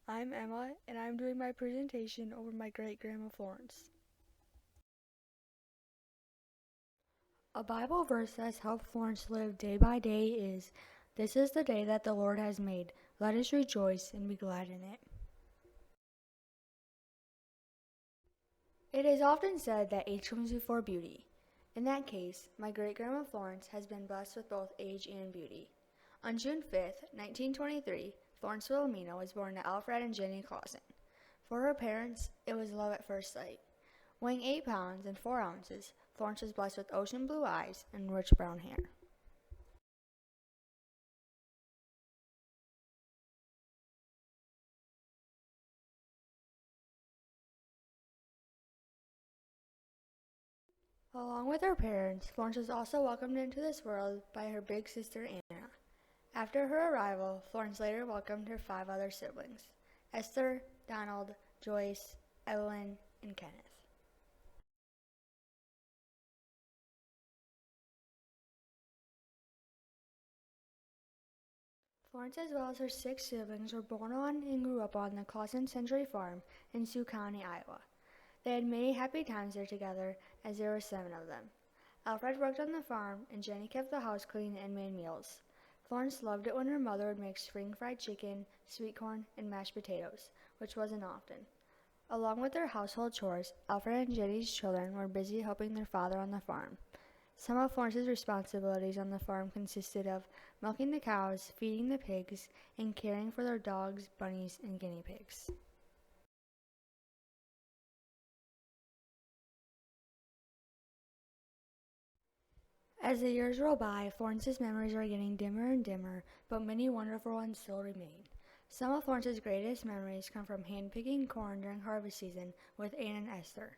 I'm Emma, and I'm doing my presentation over my great-grandma Florence. A Bible verse that has helped Florence live day by day is, "This is the day that the Lord has made. Let us rejoice and be glad in it." It is often said that age comes before beauty. In that case, my great-grandma Florence has been blessed with both age and beauty. On June 5th, 1923, Florence Wilhelmina was born to Alfred and Jenny Claussen. For her parents, it was love at first sight. Weighing 8 pounds and 4 ounces, Florence was blessed with ocean blue eyes and rich brown hair. Along with her parents, Florence was also welcomed into this world by her big sister Anna. After her arrival, Florence later welcomed her 5 other siblings: Esther, Donald, Joyce, Evelyn, and Kenneth. Florence, as well as her 6 siblings, were born on and grew up on the Claussen Century Farm in Sioux County, Iowa. They had many happy times there together, as there were 7 of them. Alfred worked on the farm, and Jenny kept the house clean and made meals. Florence loved it when her mother would make spring fried chicken, sweet corn, and mashed potatoes, which wasn't often. Along with their household chores, Alfred and Jenny's children were busy helping their father on the farm. Some of Florence's responsibilities on the farm consisted of milking the cows, feeding the pigs, and caring for their dogs, bunnies, and guinea pigs. As the years rolled by, Florence's memories were getting dimmer and dimmer, but many wonderful ones still remained. Some of Florence's greatest memories come from hand-picking corn during harvest season with Anne and Esther.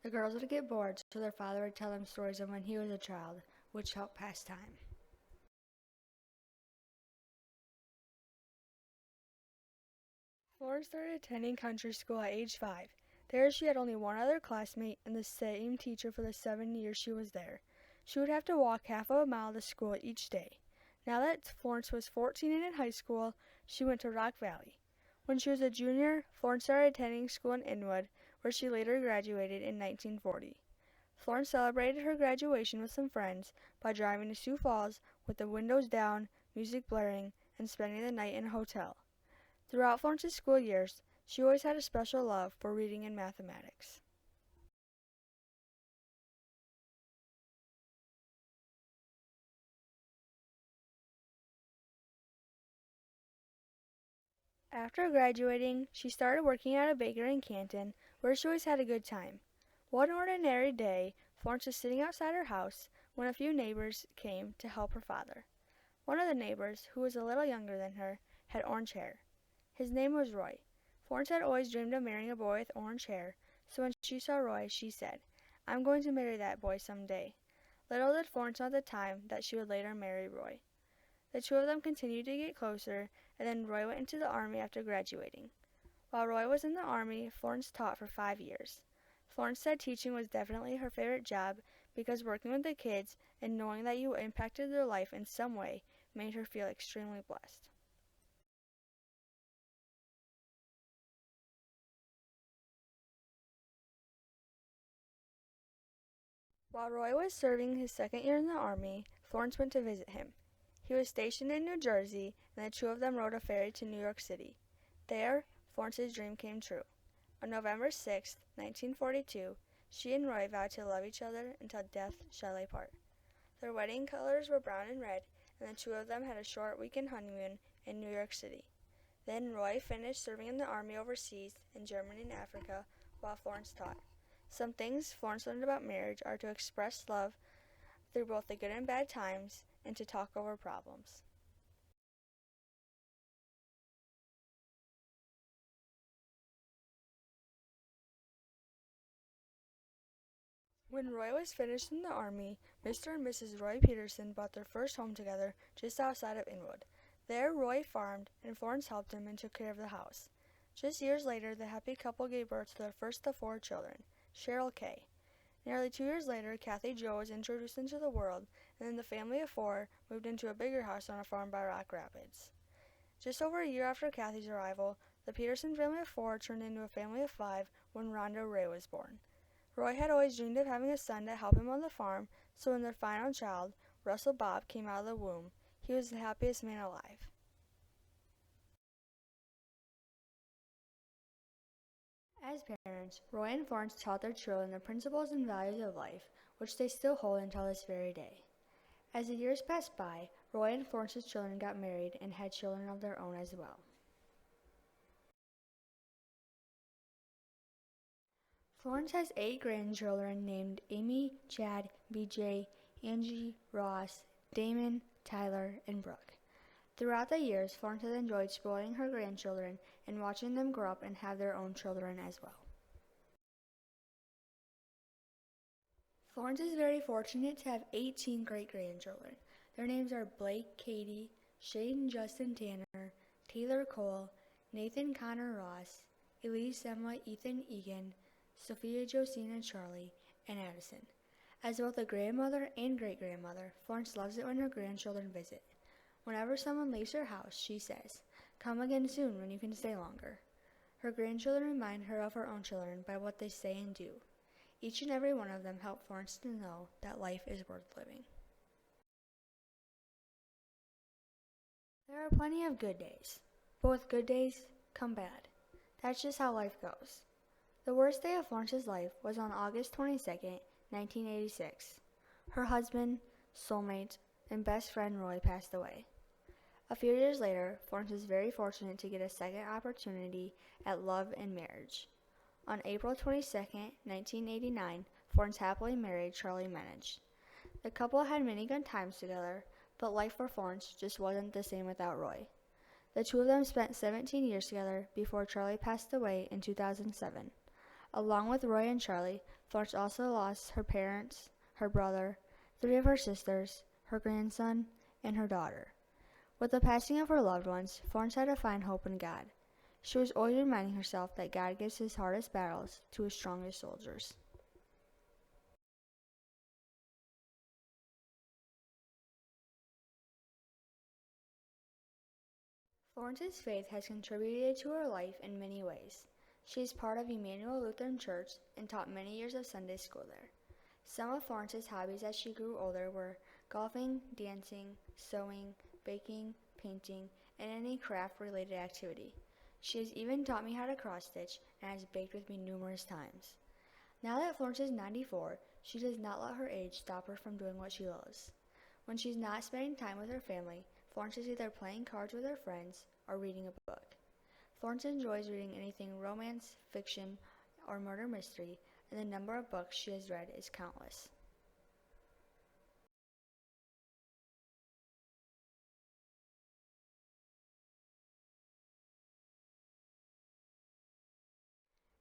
The girls would get bored, so their father would tell them stories of when he was a child, which helped pass time. Florence started attending country school at age 5. There she had only one other classmate and the same teacher for the 7 years she was there. She would have to walk half of a mile to school each day. Now that Florence was 14 and in high school, she went to Rock Valley. When she was a junior, Florence started attending school in Inwood, where she later graduated in 1940. Florence celebrated her graduation with some friends by driving to Sioux Falls with the windows down, music blaring, and spending the night in a hotel. Throughout Florence's school years, she always had a special love for reading and mathematics. After graduating, she started working at a bakery in Canton, where she always had a good time. One ordinary day, Florence was sitting outside her house when a few neighbors came to help her father. One of the neighbors, who was a little younger than her, had orange hair. His name was Roy. Florence had always dreamed of marrying a boy with orange hair, so when she saw Roy, she said, "I'm going to marry that boy someday." Little did Florence know at the time that she would later marry Roy. The two of them continued to get closer, and then Roy went into the Army after graduating. While Roy was in the Army, Florence taught for 5 years. Florence said teaching was definitely her favorite job because working with the kids and knowing that you impacted their life in some way made her feel extremely blessed. While Roy was serving his 2nd year in the Army, Florence went to visit him. He was stationed in New Jersey, and the two of them rode a ferry to New York City. There, Florence's dream came true. On November 6, 1942, she and Roy vowed to love each other until death shall they part. Their wedding colors were brown and red, and the two of them had a short weekend honeymoon in New York City. Then Roy finished serving in the Army overseas in Germany and Africa, while Florence taught. Some things Florence learned about marriage are to express love through both the good and bad times and to talk over problems. When Roy was finished in the Army, Mr. and Mrs. Roy Peterson bought their first home together just outside of Inwood. There, Roy farmed, and Florence helped him and took care of the house. Just years later, the happy couple gave birth to their first of 4 children, Cheryl Kay. Nearly 2 years later, Kathy Jo was introduced into the world, and then the family of 4 moved into a bigger house on a farm by Rock Rapids. Just over a year after Kathy's arrival, The Peterson family of 4 turned into a family of 5 when Rondo Ray was born. Roy had always dreamed of having a son to help him on the farm, so when their final child, Russell Bob, came out of the womb, he was the happiest man alive. As parents, Roy and Florence taught their children the principles and values of life, which they still hold until this very day. As the years passed by, Roy and Florence's children got married and had children of their own as well. Florence has 8 grandchildren named Amy, Chad, BJ, Angie, Ross, Damon, Tyler, and Brooke. Throughout the years, Florence has enjoyed spoiling her grandchildren and watching them grow up and have their own children as well. Florence is very fortunate to have 18 great-grandchildren. Their names are Blake, Katie, Shane, Justin, Tanner, Taylor, Cole, Nathan, Connor, Ross, Elise, Emma, Ethan, Egan, Sophia, Josina, Charlie, and Addison. As both a grandmother and great-grandmother, Florence loves it when her grandchildren visit. Whenever someone leaves her house, she says, "Come again soon when you can stay longer." Her grandchildren remind her of her own children by what they say and do. Each and every one of them help Florence to know that life is worth living. There are plenty of good days, but with good days come bad. That's just how life goes. The worst day of Florence's life was on August 22nd, 1986. Her husband, soulmate, and best friend Roy passed away. A few years later, Florence was very fortunate to get a second opportunity at love and marriage. On April 22nd, 1989, Florence happily married Charlie Menage. The couple had many good times together, but life for Florence just wasn't the same without Roy. The two of them spent 17 years together before Charlie passed away in 2007. Along with Roy and Charlie, Florence also lost her parents, her brother, 3 of her sisters, her grandson, and her daughter. With the passing of her loved ones, Florence had to find hope in God. She was always reminding herself that God gives his hardest battles to his strongest soldiers. Florence's faith has contributed to her life in many ways. She is part of Emmanuel Lutheran Church and taught many years of Sunday school there. Some of Florence's hobbies as she grew older were golfing, dancing, sewing, baking, painting, and any craft-related activity. She has even taught me how to cross-stitch and has baked with me numerous times. Now that Florence is 94, she does not let her age stop her from doing what she loves. When she's not spending time with her family, Florence is either playing cards with her friends or reading a book. Florence enjoys reading anything romance, fiction, or murder mystery, and the number of books she has read is countless.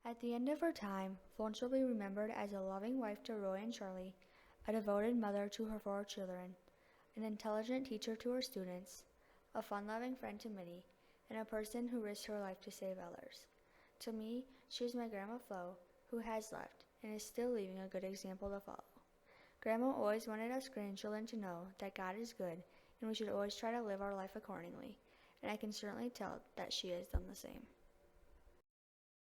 At the end of her time, Florence will be remembered as a loving wife to Roy and Charlie, a devoted mother to her 4 children, an intelligent teacher to her students, a fun-loving friend to many, and a person who risked her life to save others. To me, she is my Grandma Flo, who has left and is still leaving a good example to follow. Grandma always wanted us grandchildren to know that God is good and we should always try to live our life accordingly, and I can certainly tell that she has done the same.